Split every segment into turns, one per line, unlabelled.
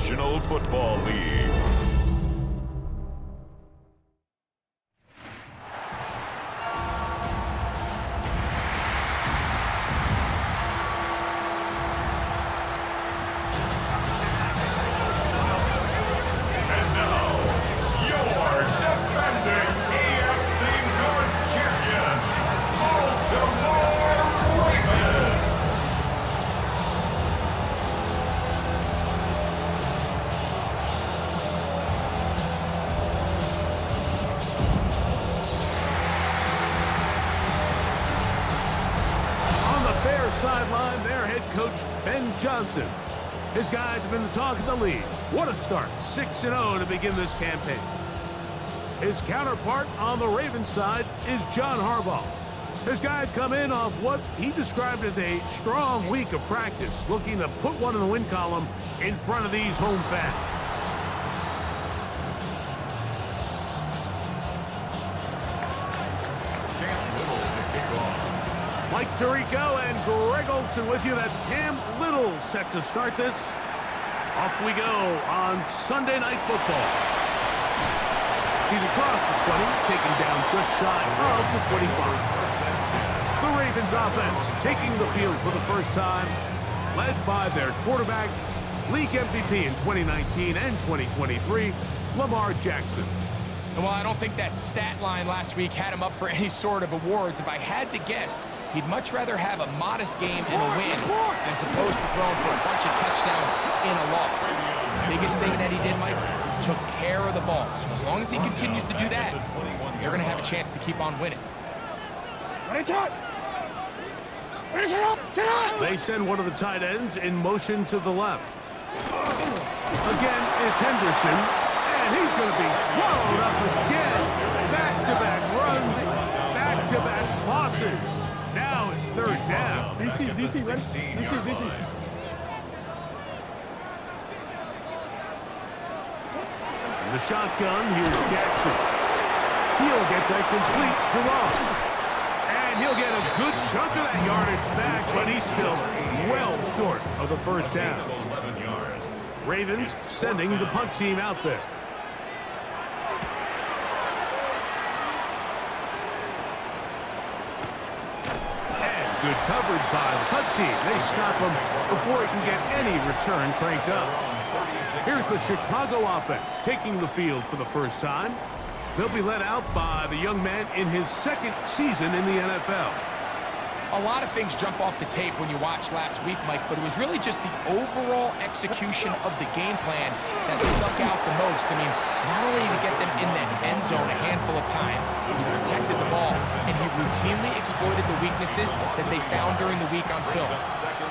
National Football League.
Sideline, their head coach, Ben Johnson. His guys have been the talk of the league. What a start, 6-0 to begin this campaign. His counterpart on the Ravens side is John Harbaugh. His guys come in off what he described as a strong week of practice, looking to put one in the win column in front of these home fans. Mike Tirico and Greg Olson with you. That's Cam Little set to start this. Off we go on Sunday Night Football. He's across the 20, taking down just shy of the 25. The Ravens offense taking the field for the first time, led by their quarterback, league MVP in 2019 and 2023, Lamar Jackson.
Well, I don't think that stat line last week had him up for any sort of awards. If I had to guess, he'd much rather have a modest game and a win as opposed to throwing for a bunch of touchdowns in a loss. Biggest thing that he did, Mike, he took care of the ball. So as long as he continues to do that, they're going to have a chance to keep on winning.
They send one of the tight ends in motion to the left. Again, it's Henderson. And he's going to be swallowed up again. Back-to-back runs, back-to-back losses. Now it's third down.
DC, run. DC.
In the shotgun, here's Jackson. He'll get that complete to Ross. And he'll get a good chunk of that yardage back, but he's still well short of the first down. Ravens sending the punt team out there. Good coverage by the punt team. They stop him before he can get any return cranked up. Here's the Chicago offense taking the field for the first time. They'll be led out by the young man in his second season in the NFL.
A lot of things jump off the tape when you watch last week, Mike, but it was really just the overall execution of the game plan that stuck out the most. I mean, not only did he get them in the end zone a handful of times, he protected the ball, and he routinely exploited the weaknesses that they found during the week on film.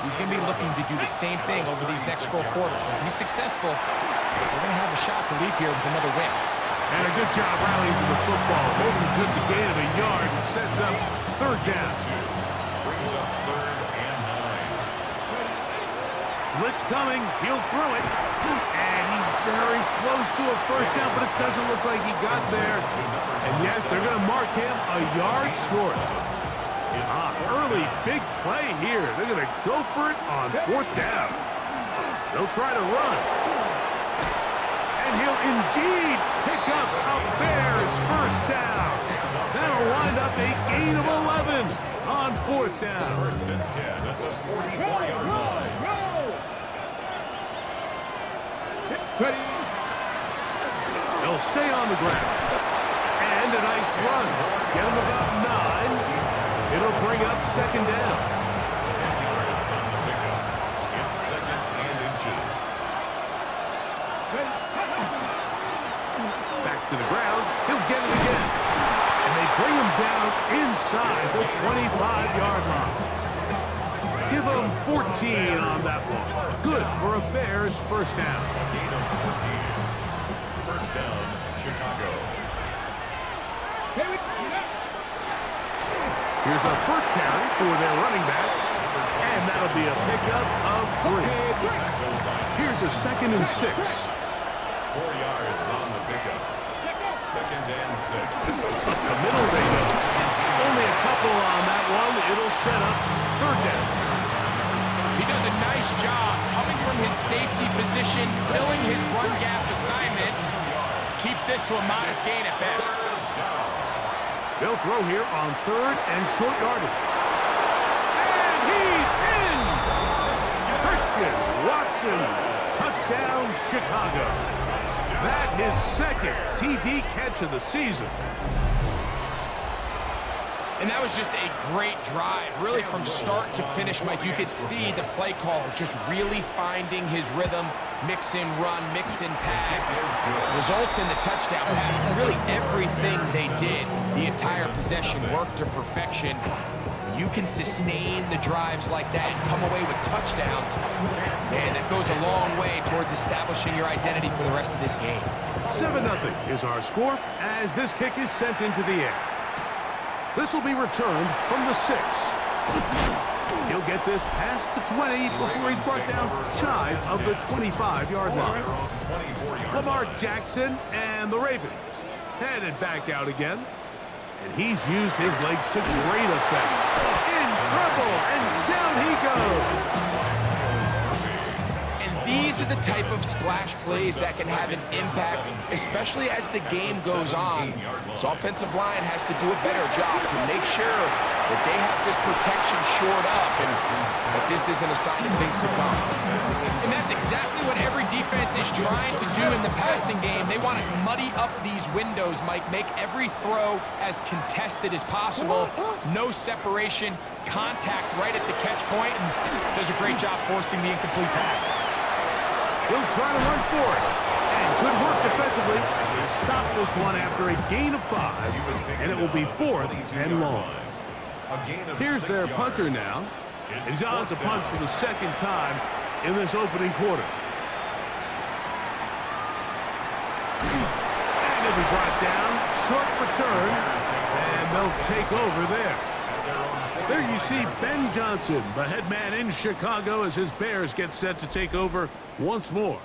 He's going to be looking to do the same thing over these next 4 quarters. If he's successful, they're going to have a shot to leave here with another win.
And a good job rallying to the football, holding just a gain of a yard and sets up third down. Blitz coming, he'll throw it, and he's very close to a first down, but it doesn't look like he got there. And yes, they're going to mark him a yard short. Early big play here. They're going to go for it on fourth down. They'll try to run. And he'll indeed pick up a Bears first down. That'll wind up a gain of 11 on fourth down.
First and 10 at the 44-yard line.
They'll stay on the ground. And a nice run. Get him about 9. It'll bring up second down.
10 yards on the pickup. It's second and inches.
Back to the ground. He'll get it again. And they bring him down inside the 25-yard line. Give him 14 on that one. Good for a Bears first down.
Gain of 14. First down, Chicago.
Here's a first carry for their running back. And that'll be a pickup of 3. Here's a second and 6.
4 yards on the pickup. Second and 6.
Up the middle they go. Only a couple on that one. It'll set up third down.
He does a nice job coming from his safety position, filling his run gap assignment. Keeps this to a modest gain at best.
They'll throw here on 3rd and short yardage. And he's in! Christian Watson, touchdown Chicago. That his 2nd TD catch of the season.
And that was just a great drive. Really from start to finish, Mike, you could see the play caller just really finding his rhythm, mix in run, mix in pass. Results in the touchdown pass. Really everything they did, the entire possession worked to perfection. When you can sustain the drives like that and come away with touchdowns, man, that goes a long way towards establishing your identity for the rest of this game.
7-0 is our score as this kick is sent into the air. This will be returned from the 6. He'll get this past the 20 before he's brought down shy of the 25-yard line. Lamar Jackson and the Ravens headed back out again. And he's used his legs to great effect. In trouble, and down he goes.
These are the type of splash plays that can have an impact, especially as the game goes on. So offensive line has to do a better job to make sure that they have this protection shored up and that this isn't a sign of things to come. And that's exactly what every defense is trying to do in the passing game. They want to muddy up these windows, Mike, make every throw as contested as possible. No separation, contact right at the catch point, and does a great job forcing the incomplete pass.
He'll try to run for it. And good work defensively. He'll stop this one after a gain of 5. And it will be 4th and long. Here's their punter now. And he's on to punt for the 2nd time in this opening quarter. And he'll be brought down. Short return. And they'll take over there. There you see Ben Johnson, the head man in Chicago, as his Bears get set to take over once more.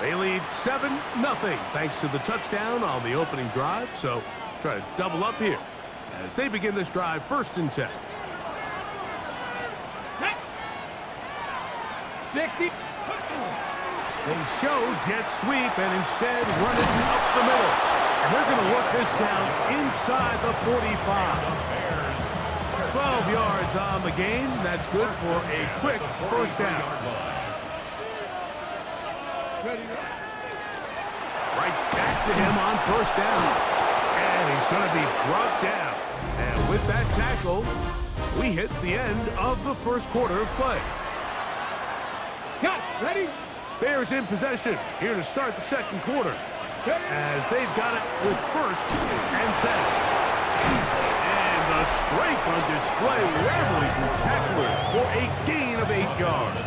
They lead 7-0 thanks to the touchdown on the opening drive, so try to double up here as they begin this drive 1st and 10. They show jet sweep and instead run it up the middle. And they're going to work this down inside the 45. 12 yards on the game. That's good for a quick 1st down. Right back to him on 1st down. And he's going to be brought down. And with that tackle, we hit the end of the 1st quarter of play.
Cut. Ready?
Bears in possession here to start the 2nd quarter as they've got it with 1st and 10. The strength on display, rambling through tacklers for a gain of 8 yards.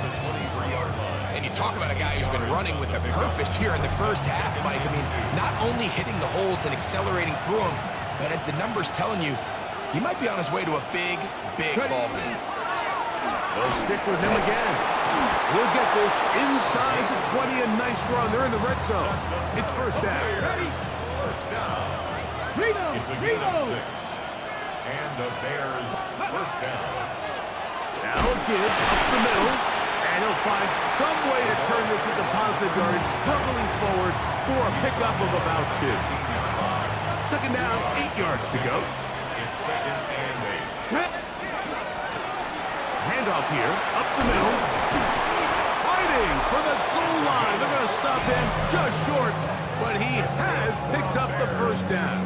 And you talk about a guy who's been running with a purpose here in the 1st half, Mike. I mean, not only hitting the holes and accelerating through them, but as the numbers telling you, he might be on his way to a big, big ball game.
They'll stick with him again. He'll get this inside the 20, a nice run. They're in the red zone. It's 1st down.
Ready?
1st down. It's a gain of 6. And the Bears 1st down.
Now a give up the middle. And he'll find some way to turn this into positive yardage, struggling forward for a pickup of about 2. 2nd down, 8 yards to go.
It's 2nd and 8.
Handoff here, up the middle. Fighting for the goal line. They're going to stop him just short, but he has picked up the 1st down.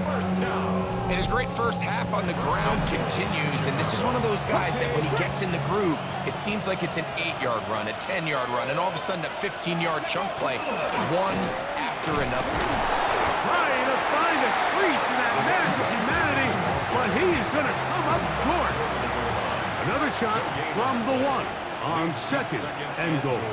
And his great 1st half on the ground continues, and this is one of those guys that when he gets in the groove, it seems like it's an 8-yard run, a 10-yard run, and all of a sudden a 15-yard chunk play, one after another.
Trying to find a crease in that mass of humanity, but he's going to come up short. Another shot from the 1 on 2nd and goal.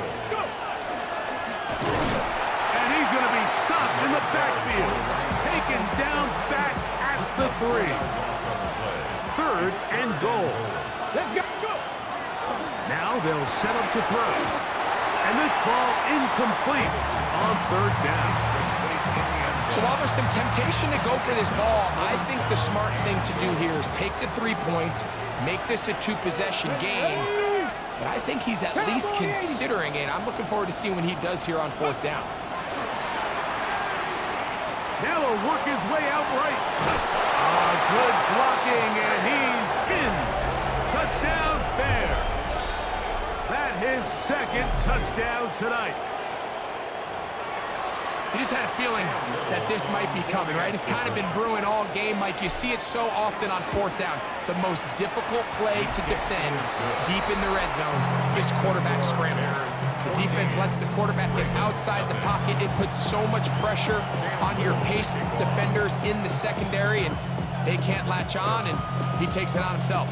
And he's going to be stopped in the backfield, taken down back at the 3. 3rd and goal.
Let's go.
Now they'll set up to throw. And this ball incomplete on 3rd down.
So while there's some temptation to go for this ball, I think the smart thing to do here is take the 3 points, make this a 2-possession game, but I think he's at least considering it. I'm looking forward to seeing what he does here on 4th down.
Now he'll work his way out right. Good blocking, and he's in. Touchdown, Bears. That his second touchdown tonight.
You just had a feeling that this might be coming, right? It's kind of been brewing all game, Mike. You see it so often on 4th down. The most difficult play to defend deep in the red zone is quarterback scramble. The defense lets the quarterback get outside the pocket. It puts so much pressure on your paced defenders in the secondary, and they can't latch on, and he takes it on himself.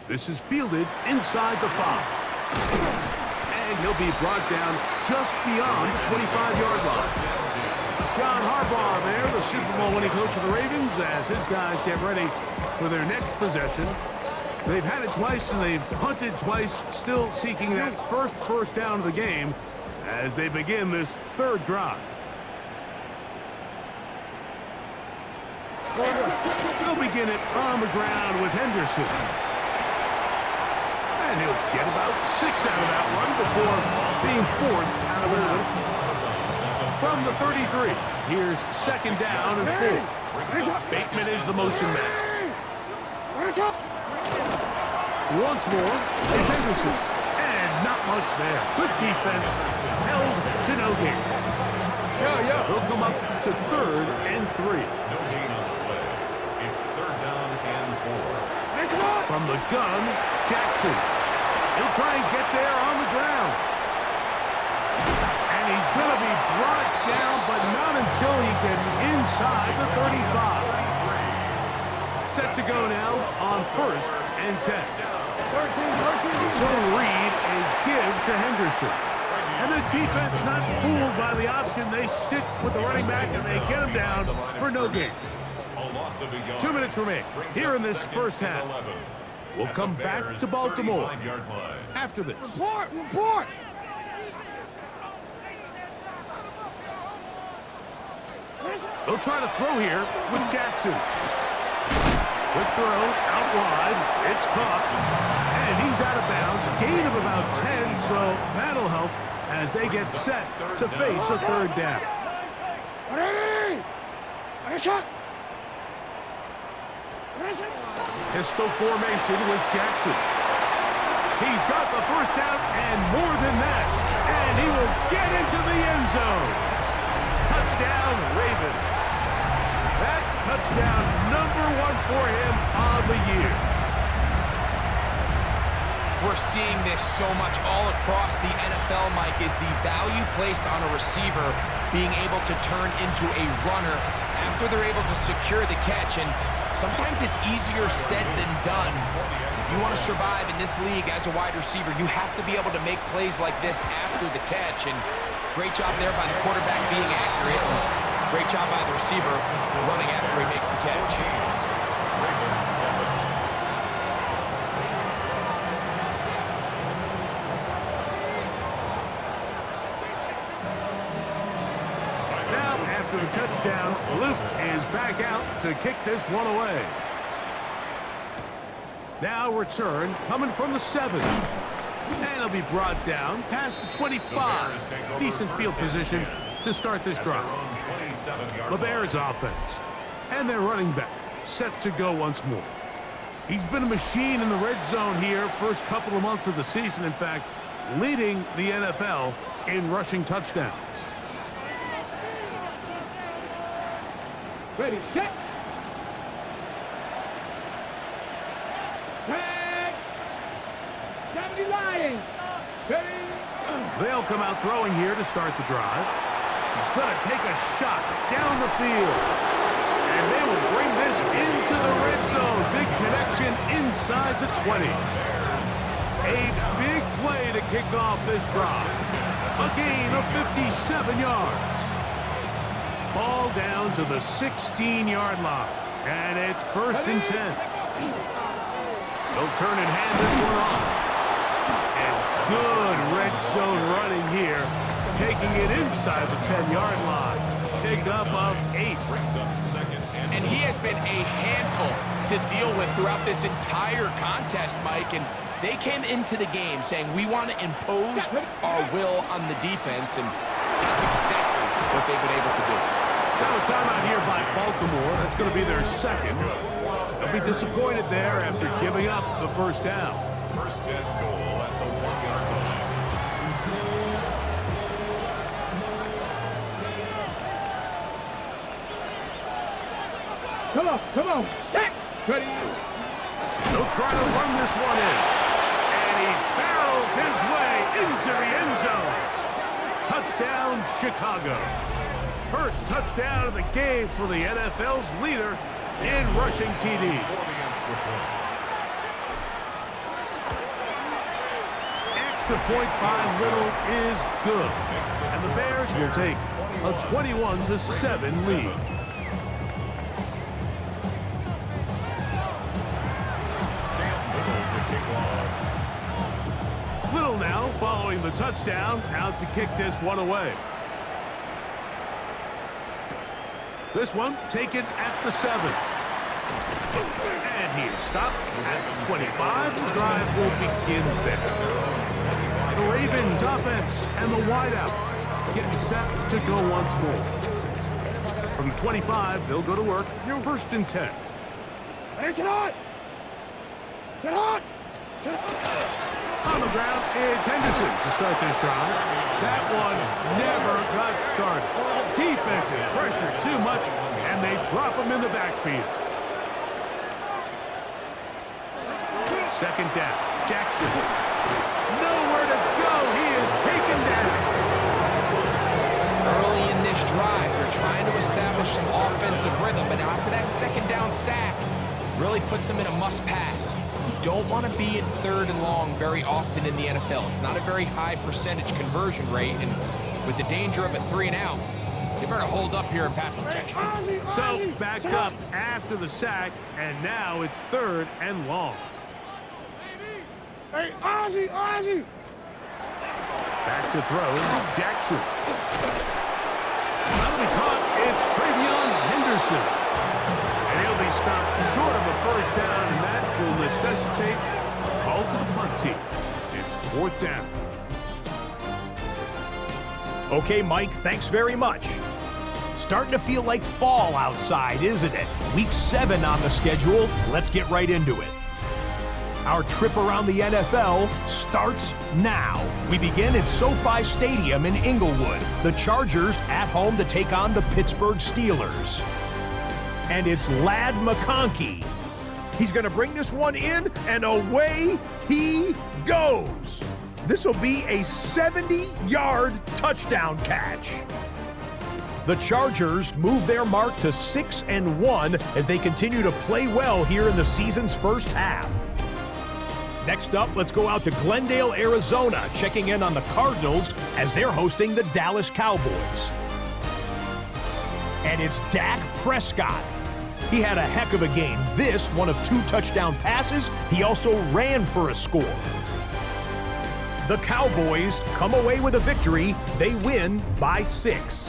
This is fielded inside the 5. And he'll be brought down just beyond the 25-yard line. John Harbaugh there, the Super Bowl winning coach of the Ravens, as his guys get ready for their next possession. They've had it twice and they've punted twice, still seeking that first down of the game as they begin this 3rd drive. They'll begin it on the ground with Henderson. And he'll get about 6 out of that one before being forced out of bounds. From the 33, here's 2nd down and 4. Bateman is the motion man. Once more, it's Henderson. And not much there. Good defense. Held to no gain. They'll come up to 3rd and 3.
No gain on the play. It's 3rd down and 4.
From the gun, Jackson. He'll try and get there on the ground. And he's going to be brought down, but not until he gets inside the 35. Set to go now on 1st and 10. So Reed a give to Henderson. And this defense not fooled by the option. They stick with the running back and they get him down for no gain. 2 minutes remain here in this 1st half. We'll come back to Baltimore after this.
Report!
They'll try to throw here with Jackson. Quick throw, out wide. It's caught. And he's out of bounds. Gain of about 10, so that'll help as they get set to face a 3rd down. Pistol formation with Jackson. He's got the 1st down and more than that. And he will get into the end zone. Touchdown, Ravens. That touchdown, #1 for him on the year.
We're seeing this so much all across the NFL, Mike, is the value placed on a receiver being able to turn into a runner after they're able to secure the catch. And sometimes it's easier said than done. If you want to survive in this league as a wide receiver, you have to be able to make plays like this after the catch. And great job there by the quarterback being accurate. And great job by the receiver running after he makes the catch.
Now, after the touchdown, Luke is back out to kick this one away. Now return coming from the 7. And he'll be brought down past the 25. Decent field position to start this drive. The Bears offense. And their running back set to go once more. He's been a machine in the red zone here first couple of months of the season. In fact, leading the NFL in rushing touchdowns.
Ready, set. Tag. 70 Lions. Ready.
They'll come out throwing here to start the drive. He's going to take a shot down the field. And they will bring this into the red zone. Big connection inside the 20. A big play to kick off this drive. A gain of 57 yards. Ball down to the 16-yard line. And it's 1st and 10. They'll turn and hand this one off. And good red zone running here. Taking it inside the 10-yard line. Pick up of 8.
And he has been a handful to deal with throughout this entire contest, Mike. And they came into the game saying, we want to impose our will on the defense, and that's exactly what they've been able to do.
Now a timeout here by Baltimore. That's going to be their second. They'll be disappointed there after giving up the first down.
First and goal at the 1-yard line.
Come on. Set. Ready.
They'll try to run this one in. And he barrels his way into the end zone. Touchdown, Chicago. First touchdown of the game for the NFL's leader in rushing TD. Extra point by Little is good. And the Bears will take a 21-7 lead. Little now following the touchdown, out to kick this one away. This one taken at the 7. And he is stopped at the 25. The drive will begin there. The Ravens offense and the wideout getting set to go once more. From the 25, they'll go to work. Your first and 10.
Hey, sit hot.
On the ground, it's Henderson to start this drive. That one never got started. Defensive pressure too much, and they drop him in the backfield. Second down, Jackson. Nowhere to go. He is taken down.
Early in this drive, they're trying to establish some offensive rhythm, but after that second down sack, really puts them in a must-pass. You don't want to be in 3rd and long very often in the NFL. It's not a very high percentage conversion rate, and with the danger of a 3-and-out, they better hold up here in pass protection.
So back up after the sack, and now it's 3rd and long.
Hey, Ozzie.
Back to throw, Jackson. That'll be caught. It's Travion Henderson. And he'll be stopped short of a first down, and that will necessitate a call to the punt team. It's 4th down.
Okay, Mike, thanks very much. Starting to feel like fall outside, isn't it? Week 7 on the schedule. Let's get right into it. Our trip around the NFL starts now. We begin at SoFi Stadium in Inglewood. The Chargers at home to take on the Pittsburgh Steelers. And it's Ladd McConkey. He's going to bring this one in, and away he goes. This will be a 70-yard touchdown catch. The Chargers move their mark to 6-1 as they continue to play well here in the season's first half. Next up, let's go out to Glendale, Arizona, checking in on the Cardinals as they're hosting the Dallas Cowboys. And it's Dak Prescott. He had a heck of a game. This, one of 2 touchdown passes. He also ran for a score. The Cowboys come away with a victory. They win by 6.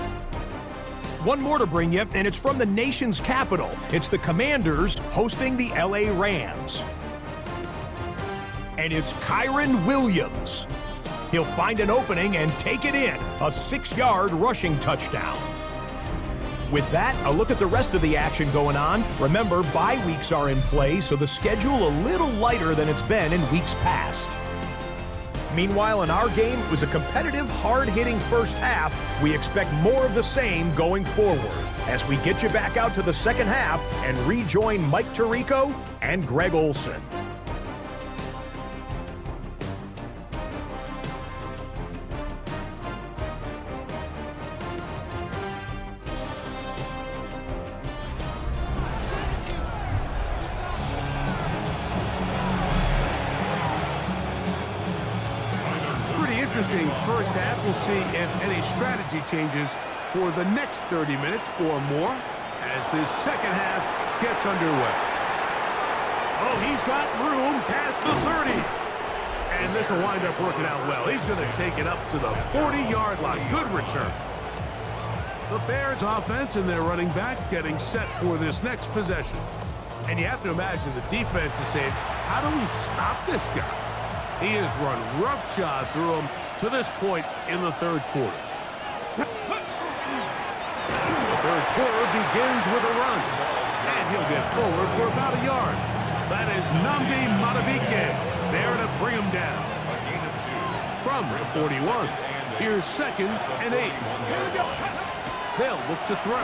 One more to bring you, and it's from the nation's capital. It's the Commanders hosting the LA Rams. And it's Kyron Williams. He'll find an opening and take it in. A 6-yard rushing touchdown. With that, a look at the rest of the action going on. Remember, bye weeks are in play, so the schedule a little lighter than it's been in weeks past. Meanwhile, in our game, it was a competitive, hard-hitting first half. We expect more of the same going forward as we get you back out to the second half and rejoin Mike Tirico and Greg Olson.
Interesting first half. We'll see if any strategy changes for the next 30 minutes or more as this second half gets underway. Oh, he's got room past the 30. And this will wind up working out well. He's going to take it up to the 40-yard line. Good return. The Bears offense and their running back getting set for this next possession. And you have to imagine the defense is saying, how do we stop this guy? He has run roughshod through him to this point in the third quarter. The third quarter begins with a run. And he'll get forward for about a yard. That is Nnamdi Madubuike there to bring him down. From the 41, here's 2nd and 8. They'll look to throw.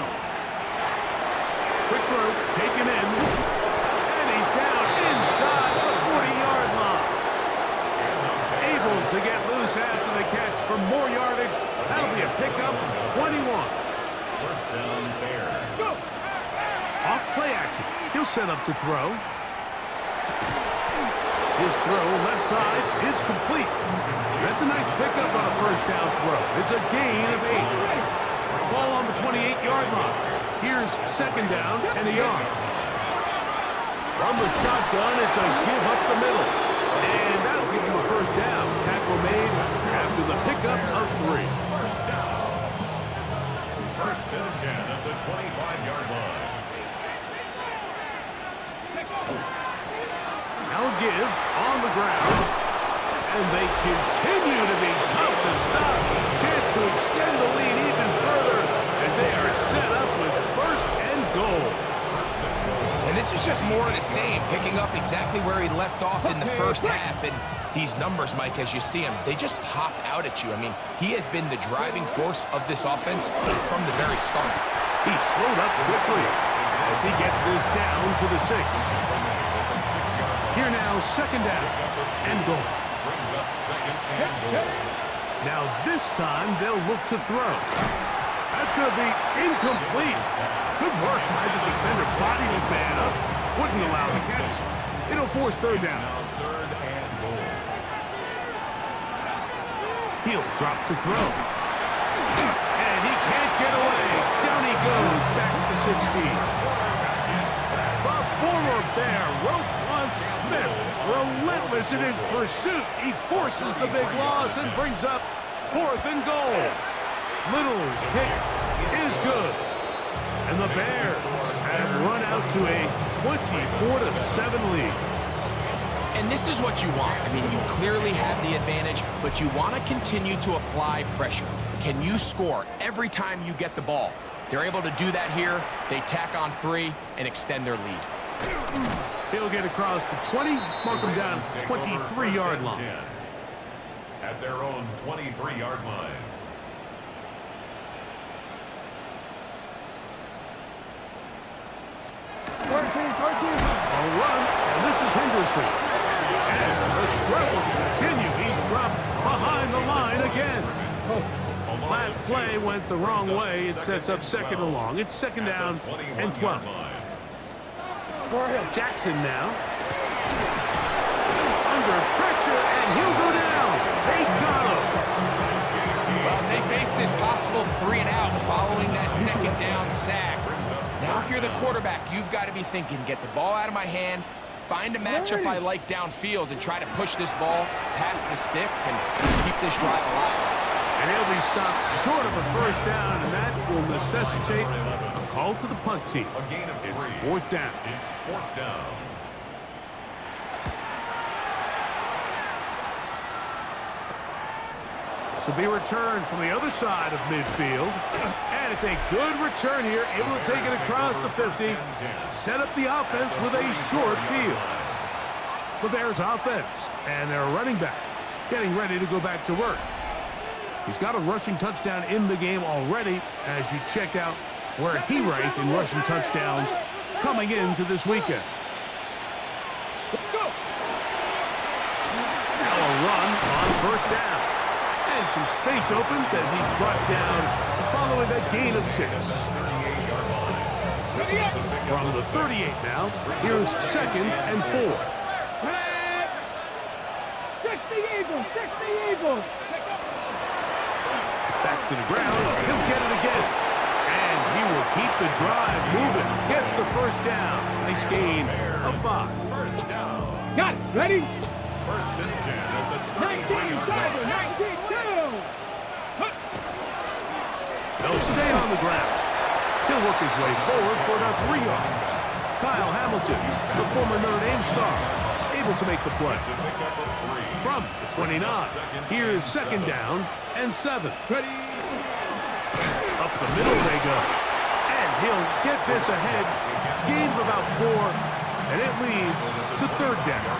Quick throw, taken in. And he's down inside the 40-yard line. Able to get loose after the catch for more yardage. That'll be a pickup of 21.
First down, Bears.
Off play action. He'll set up to throw. His throw left side is complete. That's a nice pickup on a first down throw. It's a gain of 8. Ball on the 28-yard line. Here's 2nd down and a yard. From the shotgun, it's a give up the middle. And that'll give him a first down. Tackle made after the pickup of 3.
First down. First and 10 at the 25-yard line.
Now a give on the ground. And they continue to be tough to stop. Chance to extend the lead even further as they are set up with 1st and goal.
And this is just more of the same, picking up exactly where he left off in the first half. And these numbers, Mike, as you see him, they just pop out at you. I mean, he has been the driving force of this offense from the very start.
He's slowed up quickly as he gets this down to the 6. Here now, 2nd down and goal.
Brings up 2nd and goal.
Now this time they'll look to throw. That's going to be incomplete. Good work by the defender. Body his man up. Wouldn't allow the catch. It'll force 3rd down.
Now 3rd and goal.
He'll drop to throw. And he can't get away. Down he goes back to 16. The former Bear, Roquan Smith, relentless in his pursuit. He forces the big loss and brings up 4th and goal. Little's kick is good. And the Bears have run out to a 24-7 lead.
And this is what you want. I mean, you clearly have the advantage, but you want to continue to apply pressure. Can you score every time you get the ball? They're able to do that here. They tack on 3 and extend their lead.
He'll get across the 20, mark him down at the 23-yard line.
At their own 23-yard line.
A run, and this is Henderson. And the struggle continues. He's dropped behind the line again. Last play went the wrong way. It sets up 2nd and long. It's 2nd down and 12. Jackson now. Under pressure, and he'll go down. They got him.
Well, as they face this possible 3 and out following that 2nd down sack. Now, if you're the quarterback, you've got to be thinking, get the ball out of my hand, find a matchup I like downfield, and try to push this ball past the sticks and keep this drive alive.
And he'll be stopped short of a first down, and that will necessitate a call to the punt team. It's 4th down.
It's 4th down.
This will be returned from the other side of midfield. And it's a good return here, able to take it across the 50. Set up the offense with a short field. The Bears offense and their running back getting ready to go back to work. He's got a rushing touchdown in the game already as you check out where he ranked in rushing touchdowns coming into this weekend. Now a run on 1st down. And some space opens as he's brought down following that gain of 6. From the 38 now, here's 2nd and 4.
Check the Eagles!
Back to the ground. He'll get it again. And he will keep the drive moving. Gets the first down. Nice gain of 5.
First down.
Got it. Ready?
1st and 10 at the
19,
23-yard line.
92.
They'll He'll stay on the ground. He'll work his way forward for about 3 yards. Kyle Hamilton, the former Notre Dame star, able to make the play. From the 29, here's second down and 7.
Ready.
Up the middle they go. And he'll get this ahead. Gain of about 4, and it leads to third down.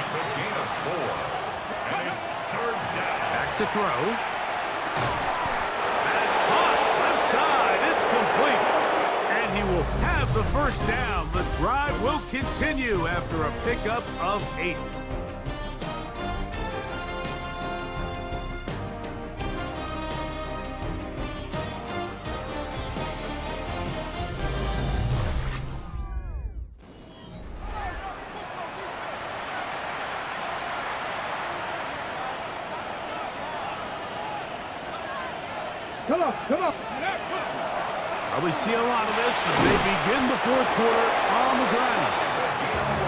It's a gain of 4, and it's third down.
Back to throw. That's hot. Left side. It's complete. And he will have the first down. The drive will continue after a pickup of 8.
Come on, come on.
We see a lot of this as they begin the fourth quarter on the ground.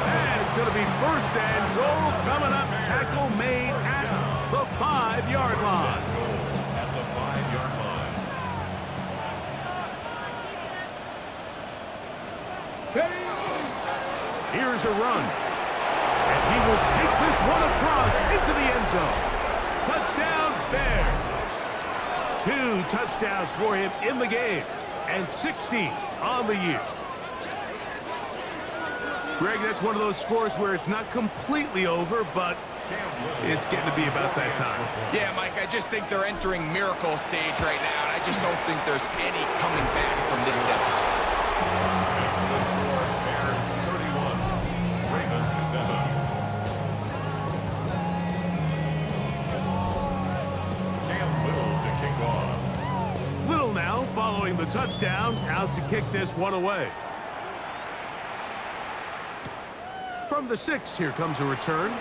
And it's going to be first and goal coming up. Tackle made at the 5-yard line.
At the 5-yard line.
Here's a run. And he will take this one across into the end zone. Touchdown, Bears. 2 touchdowns for him in the game. And 16 on the year. Greg, that's one of those scores where it's not completely over, but it's getting to be about that time.
Yeah, Mike, I just think they're entering miracle stage right now, and I just don't think there's any coming back from this deficit.
It's the score. Bears 31, Ravens 7. Cam Little to kick off.
Little now following the touchdown, out to kick this one away. From the 6, here comes a return. And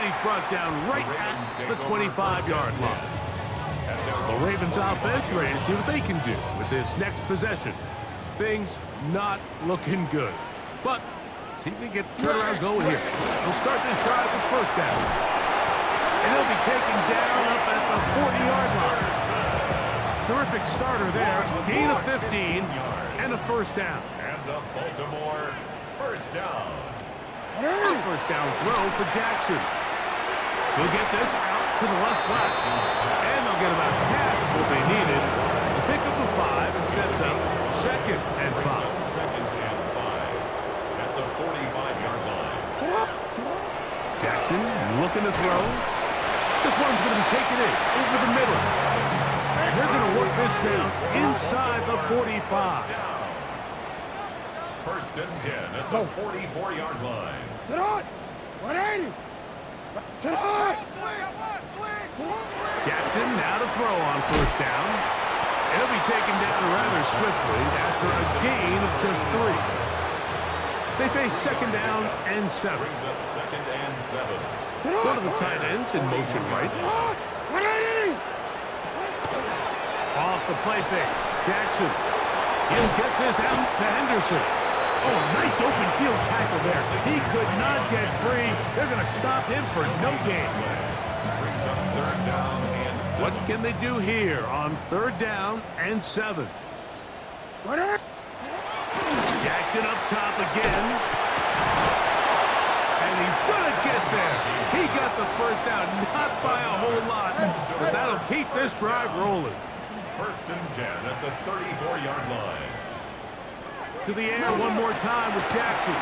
he's brought down right at the 25-yard line. The Ravens offense ready to see what they can do with this next possession. Things not looking good. But see if they get the turnaround going here. They'll start this drive with first down. And he'll be taken down up at the 40-yard line. Terrific starter there. Gain of 15 and a first down.
And the Baltimore first down.
A first down throw for Jackson. He'll get this out to the left flat. And they'll get about half of what they needed to pick up a 5 and sets up second and 5.
Second and 5 at the 45-yard line.
Jackson looking to throw. This one's going to be taken in over the middle. And they're going to work this down inside the 45.
First and 10 at the 44-yard line.
Sit on. 180. Sit on.
Jackson now to throw on first down. It'll be taken down rather swiftly after a gain of just 3. They face second down and 7.
Brings up second and 7.
One of the tight ends in motion right.
180.
Off the play fake. Jackson. He'll get this out to Henderson. Oh, nice open field tackle there. He could not get free. They're going to stop him for no gain.
Brings up third down and 7.
What can they do here on third down and 7? Jackson up top again. And he's going to get there. He got the first down, not by a whole lot, but that'll keep this drive rolling.
First and 10 at the 34-yard line.
To the air one more time with Jackson.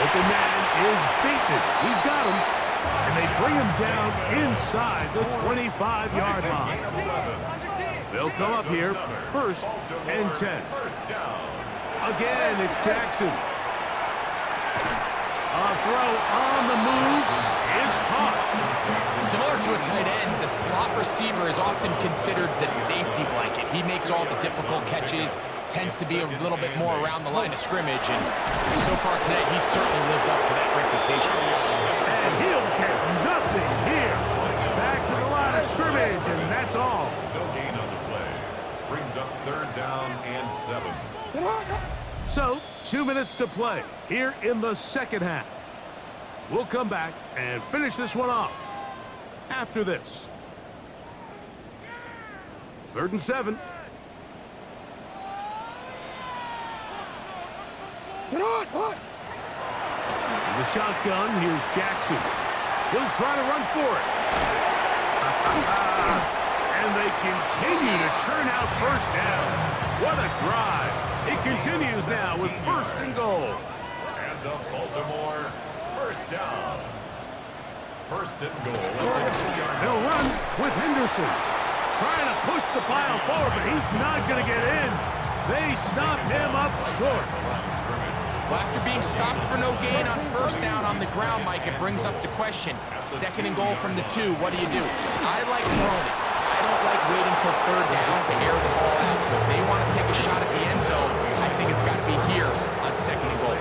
Open man is beaten. He's got him. And they bring him down inside the 25-yard line. They'll come up here first and 10.
First down.
Again, it's Jackson. A throw on the move is caught.
Similar to a tight end, the slot receiver is often considered the safety blanket. He makes all the difficult catches, tends to be a little bit more around the line of scrimmage, and so far today, he's certainly lived up to that reputation.
And he'll get nothing here. Back to the line of scrimmage, and that's all.
No gain on the play. Brings up third down and 7.
So, 2 minutes to play here in the second half. We'll come back and finish this one off after this. 3rd and 7. In the shotgun, here's Jackson. He'll try to run for it. And they continue to churn out first down. What a drive. It continues now with 1st and goal.
And the Baltimore first down. 1st and goal.
They'll run with Henderson. Trying to push the pile forward, but he's not going to get in. They stop him up short.
Well, after being stopped for no gain on 1st down on the ground, Mike, it brings up the question. 2nd and goal from the 2, what do you do? I like throwing it. I don't like waiting till 3rd down to air the ball out. So if they want to take a shot at the end zone, I think it's got to be here on 2nd and goal.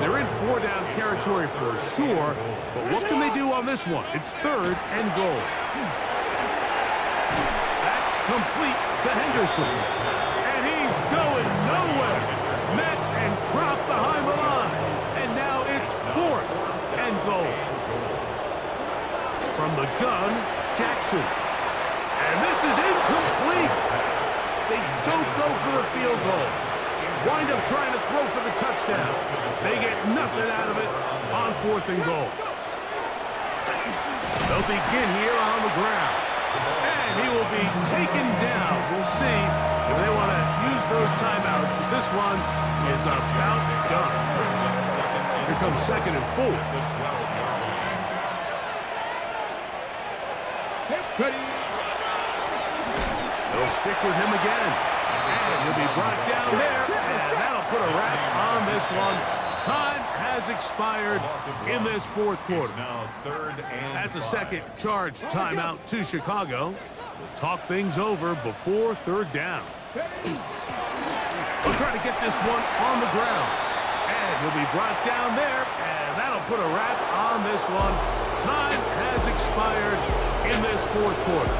They're in 4-down territory for sure, but what can they do on this one? It's 3rd and goal. Back complete to Henderson. And he's going nowhere. Met and dropped behind the line. And now it's 4th and goal. From the gun, Jackson. And this is incomplete. They don't go for the field goal. Wind up trying to throw for the touchdown. They get nothing out of it on 4th and goal. They'll begin here on the ground. And he will be taken down. We'll see if they want to use those timeouts. But this one is about done. Here comes 2nd and 4. They'll stick with him again. And he'll be brought down there. And that'll put a wrap on this one. Time has expired in this 4th quarter. That's a second charge timeout to Chicago. We'll talk things over before 3rd down. We'll try to get this one on the ground. And he'll be brought down there. And that'll put a wrap on this one. Time has expired in this 4th quarter.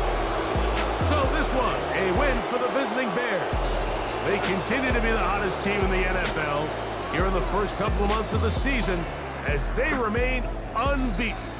So this one, a win for the visiting Bears. They continue to be the hottest team in the NFL here in the first couple of months of the season as they remain unbeaten.